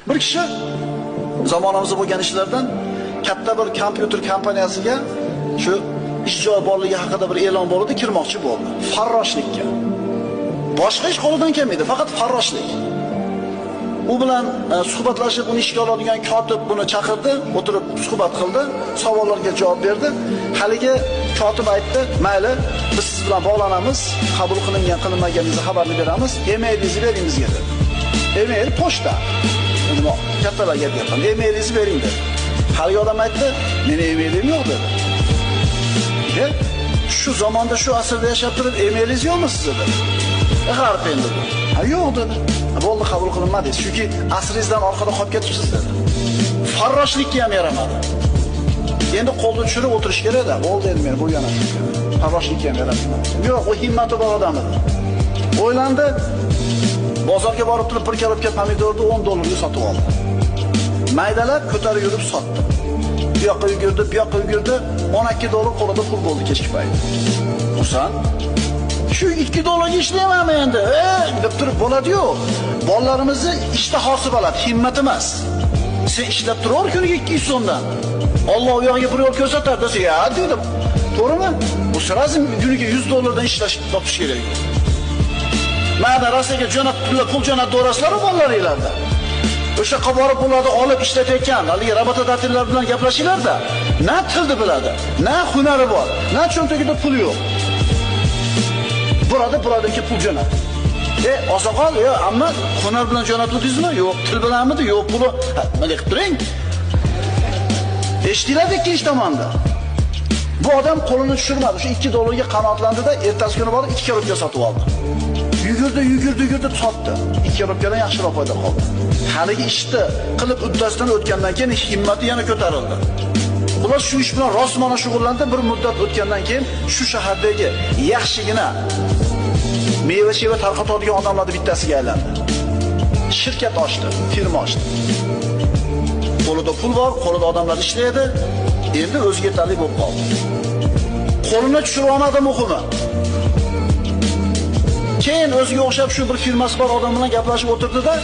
Bir kishi zamonamizda bo'lgan ishlardan katta bir kompyuter kompaniyasiga shu ish joyi borligi haqida bir e'lon bo'ldi, kirmoqchi bo'ldi. Farroshlikka. Boshqa ish qo'lidan kelmaydi, faqat farroshlik. U bilan suhbatlashib, uni ishga oladigan kotib buni chaqirdi, o'tirib suhbat qildi, savollarga javob berdi. Haligi kotib aytdi, "Mayli, biz siz bilan bog'lanamiz, qabul qilingan, qilinmaganizni xabarni beramiz, e-mailingizni bering bizga" dedi. E-mail pochta. Nima kattalarga aytayapman, e-mailingizni bering dedi. Haligi odam aytdi, "Meni e-mailim yo'q" dedi. Shu zamonda, shu asrda yashab turib, e-mailingiz yo'qmi sizda dedi. G'arib endi bu. Ha, yo'q dedi. Bo'ldi, qabul qilinmadi. Chunki asringizdan orqada qolib ketibsiz dedi. Farroshlikka ham yaramadi. Endi qo'lni tushirib o'tirish kerak-da. Bo'ldi endi men bo'lgan ekan. Farroshlikka ham yaramaydi. Yo'q, u himmati bor odam edi. O'ylandi, bozorga borib turib bir korobka pomidorni $10 ga sotib oldi. Maydalab ko'tarib yurib sotdi. Bu yoqqa yugurdi, bu yoqqa yugurdi, $12 qo'lida pul bo'ldi kechki payt. Xursand? Shu $2 ga ishlaymanmi endi? Deb turib bo'ladi-yu. Bolalarimizni ishtahosi bo'ladi, himmat emas. Sen ishlab turar kuniga 200 so'mdan. Alloh u yo'g'iga bir yo'l ko'rsatar desa, "Ya" dedi. To'g'rimi? Bu sirozim kuniga $100 dan ishlash topish kerak. Mana rasaga jo'nat pul jo'nat doraslar bolalaringlarda. O'sha qaborib bo'ladi, olib ishlatayotgan, haligi robotodatellar bilan gaplashinglar-da. Na tilni biladi, na hunari bor, na cho'ntagida pul yo'q. Birodinki pul jo'nat. Oqsoqol, amma hunar bilan jo'natdingizmi? Yo'q. Til bilanmidi? Yo'q. Puli nima qilib turing? Eshitdilar ikkinchi tomonda. Bu odam qo'lini tushirmadi. Shu $2 ga qanotlandi-da, ertasi kuni borib 2 korobka sotib oldi. Yugurdi, sotdi. 2 korobkadan yaxshiroq foyda qoldi. Haligi ishni qilib uddasidan o'tgandan keyin himmati yana ko'tarildi. Ular shu ish bilan rostmana shug'ullandi. Bir muddat o'tgandan keyin shu shahardagi yaxshigina meva-sheva tarqatadigan odamlarning bittasiga aylandi. Shirkat ochdi, firma ochdi. Qo'lida pul bor, qo'lida odamlar ishlaydi. Endi o'ziga yetarli bo'lib qoldi. Qo'lini tushirib olmadi muhimi. Keyin o'ziga o'xshab shu bir firmasi bor odam bilan gaplashib o'tirdi-da,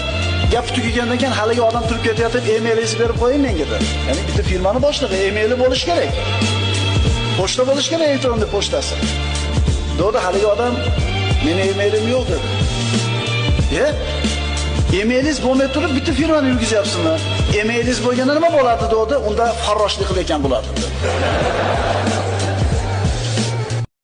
gap tugagandan keyin haligi odam turib ketayotib, e-mailingizni berib qo'ying menga dedi. Ya'ni bitta firmani boshlig'i e-maili bo'lish kerak. Pochta bo'lish kerak, elektronniy pochtasi. Dedi haligi odam, "Meni e-mailim yo'q" dedi. E-mailingiz bo'lmay turib bitta firmani yurgizyapsizmi? E-mailingiz bo'lganda nima bo'ladi dedi. Unda farroshlik qilayotgan bo'ladi dedi.